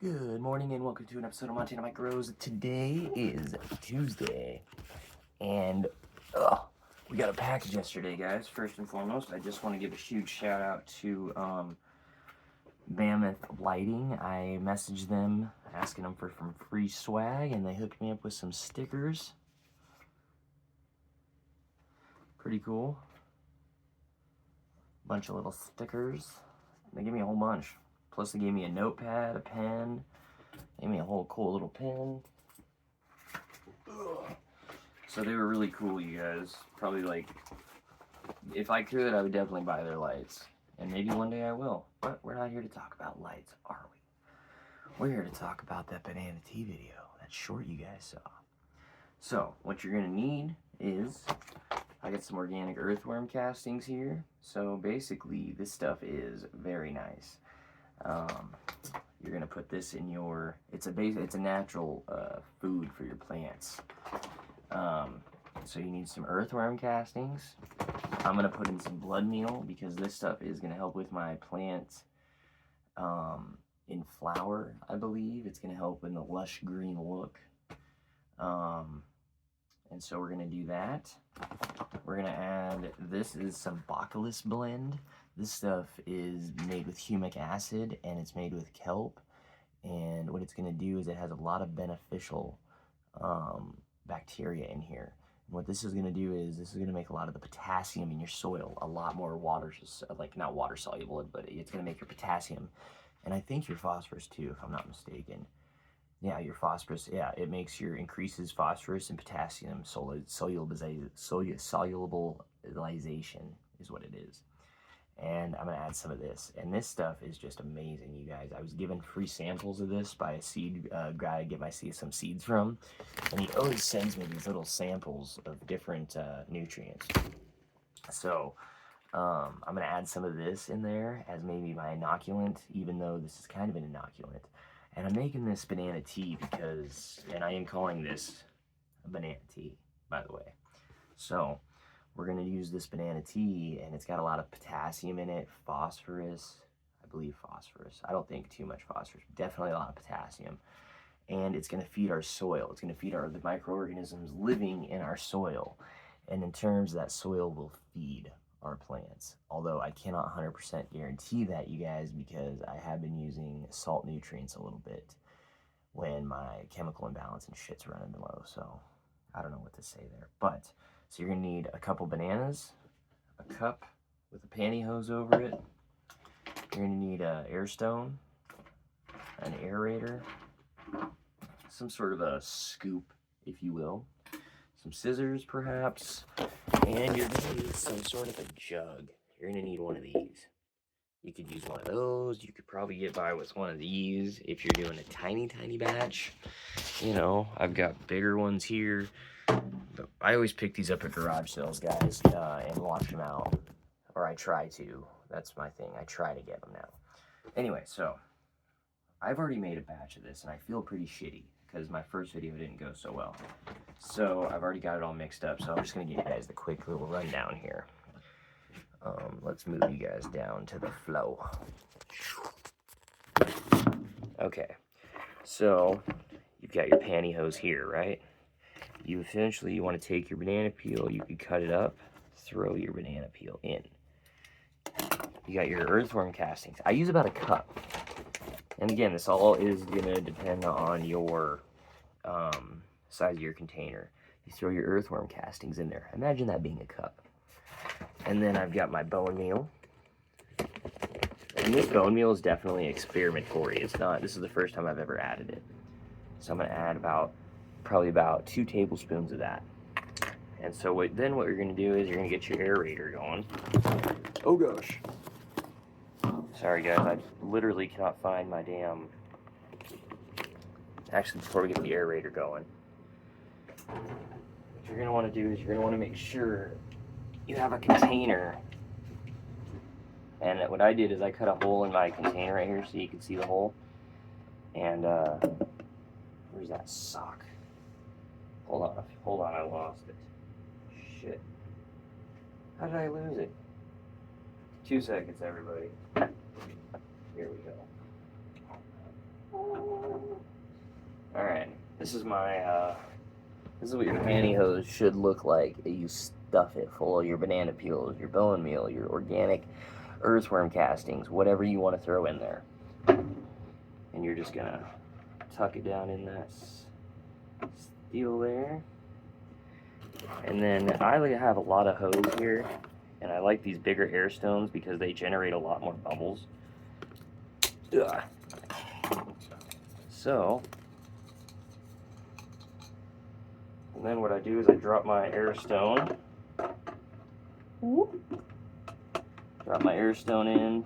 Good morning and welcome to an episode of Montana Micros. Today is Tuesday, and we got a package yesterday, guys. First and foremost, I just want to give a huge shout out to Mammoth Lighting. I messaged them asking them for some free swag, and they hooked me up with some stickers. Pretty cool. Bunch of little stickers. They gave me a whole bunch. Plus, they gave me a notepad, a pen. Gave me a whole cool little pen. So they were really cool, you guys. Probably like, if I could, I would definitely buy their lights. And maybe one day I will. But we're not here to talk about lights, are we? We're here to talk about that Banana Tea video, that short you guys saw. So, what you're gonna need is, I got some organic earthworm castings here. So basically, this stuff is very nice. You're gonna put this in your, it's a natural food for your plants. So you need some earthworm castings. I'm gonna put in some blood meal because this stuff is gonna help with my plant in flower, I believe. It's gonna help in the lush green look. And so we're gonna do that. We're gonna add, this is some Bacillus blend. This stuff is made with humic acid and it's made with kelp. And what it's gonna do is it has a lot of beneficial bacteria in here. And what this is gonna do is this is gonna make a lot of the potassium in your soil a lot more water, like not water soluble, but it's gonna make your potassium, and I think your phosphorus too, if I'm not mistaken. Yeah, your phosphorus, yeah, it increases phosphorus and potassium solubilization is what it is. And I'm gonna add some of this. And this stuff is just amazing, you guys. I was given free samples of this by a seed guy I get some seeds from. And he always sends me these little samples of different nutrients. So I'm gonna add some of this in there as maybe my inoculant, even though this is kind of an inoculant. And I'm making this banana tea because, and I am calling this a banana tea, by the way. So we're gonna use this banana tea, and it's got a lot of potassium in it, phosphorus, I believe phosphorus. I don't think too much phosphorus, definitely a lot of potassium. And it's gonna feed our soil. It's gonna feed the microorganisms living in our soil. And in terms, that soil will feed our plants. Although I cannot 100% guarantee that, you guys, because I have been using salt nutrients a little bit when my chemical imbalance and shit's running low. So I don't know what to say there. But, so you're gonna need a couple bananas, a cup with a pantyhose over it. You're gonna need an air stone, an aerator, some sort of a scoop, if you will, some scissors perhaps, and you're gonna need some sort of a jug. You're gonna need one of these. You could use one of those. You could probably get by with one of these if you're doing a tiny batch. You know, I've got bigger ones here. But I always pick these up at garage sales, guys, and wash them out. Or I try to. That's my thing. I try to get them now. Anyway, so I've already made a batch of this, and I feel pretty shitty because my first video didn't go so well. So I've already got it all mixed up, so I'm just going to give you guys the quick little rundown here. Let's move you guys down to the flow. Okay, so you've got your pantyhose here, right? You want to take your banana peel, you could cut it up, throw your banana peel in. You got your earthworm castings. I use about a cup. And again, this all is going to depend on your size of your container. You throw your earthworm castings in there. Imagine that being a cup. And then I've got my bone meal. And this bone meal is definitely experimentory. It's not, this is the first time I've ever added it. So I'm going to add probably about 2 tablespoons of that. And so what you're going to do is you're going to get your aerator going. Oh gosh. Sorry guys, I literally cannot find my damn... Actually, before we get the aerator going, what you're going to want to do is you're going to want to make sure you have a container. And what I did is I cut a hole in my container right here so you can see the hole. And where's that sock? Hold on, I lost it. Shit. How did I lose it? 2 seconds, everybody. Here we go. This is my, this is what your pantyhose should look like. You stuff it full of your banana peels, your bone meal, your organic earthworm castings, whatever you want to throw in there. And you're just gonna tuck it down in that steel there. And then I have a lot of hose here, and I like these bigger air stones because they generate a lot more bubbles. Ugh. So, and then what I do is I drop my air stone. Drop my air stone in.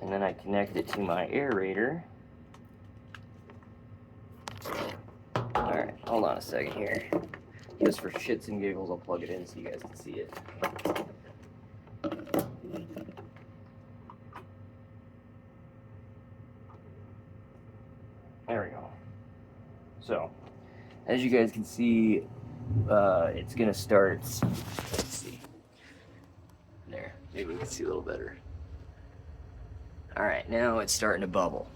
And then I connect it to my aerator. Alright, hold on a second here. Just for shits and giggles, I'll plug it in so you guys can see it. There we go. So, as you guys can see, it's gonna start, let's see. There, maybe we can see a little better. Alright, now it's starting to bubble,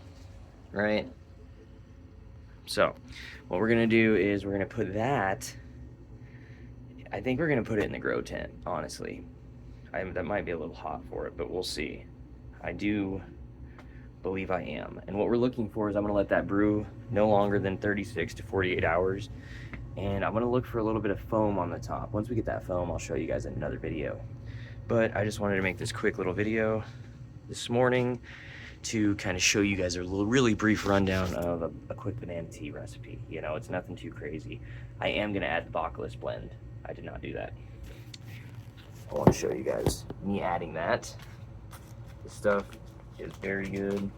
right? So, what we're gonna do is we're gonna put that, I think we're gonna put it in the grow tent, honestly. That might be a little hot for it, but we'll see. I do believe I am. And what we're looking for is I'm gonna let that brew no longer than 36 to 48 hours. And I'm gonna look for a little bit of foam on the top. Once we get that foam, I'll show you guys in another video. But I just wanted to make this quick little video this morning to kind of show you guys a really brief rundown of a quick banana tea recipe. You know, it's nothing too crazy. I am gonna add the Bacillus blend. I did not do that. I want to show you guys me adding that. This stuff is very good.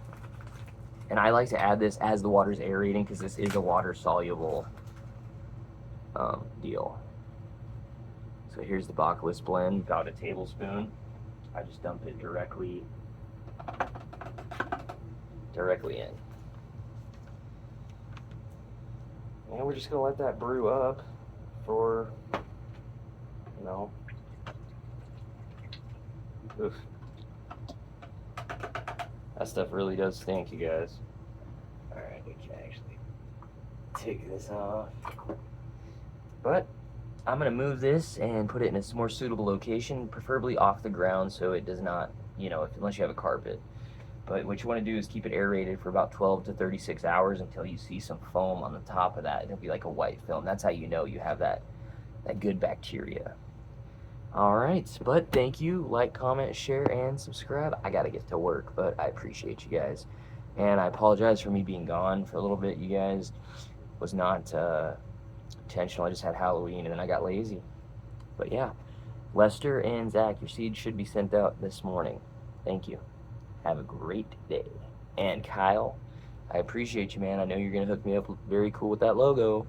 And I like to add this as the water's aerating because this is a water-soluble deal. So here's the Bacillus blend, about a tablespoon. I just dump it directly in. And we're just gonna let that brew up for, you know, oof. That stuff really does stink, you guys. Alright, we can actually take this off. But I'm gonna move this and put it in a more suitable location, preferably off the ground so it does not, you know, unless you have a carpet. But what you want to do is keep it aerated for about 12 to 36 hours until you see some foam on the top of that. It'll be like a white film. That's how you know you have that good bacteria. Alright, but thank you. Like, comment, share, and subscribe. I gotta get to work, but I appreciate you guys. And I apologize for me being gone for a little bit, you guys. It was not intentional. I just had Halloween and then I got lazy. But yeah, Lester and Zach, your seeds should be sent out this morning. Thank you. Have a great day. And Kyle, I appreciate you, man. I know you're gonna hook me up very cool with that logo.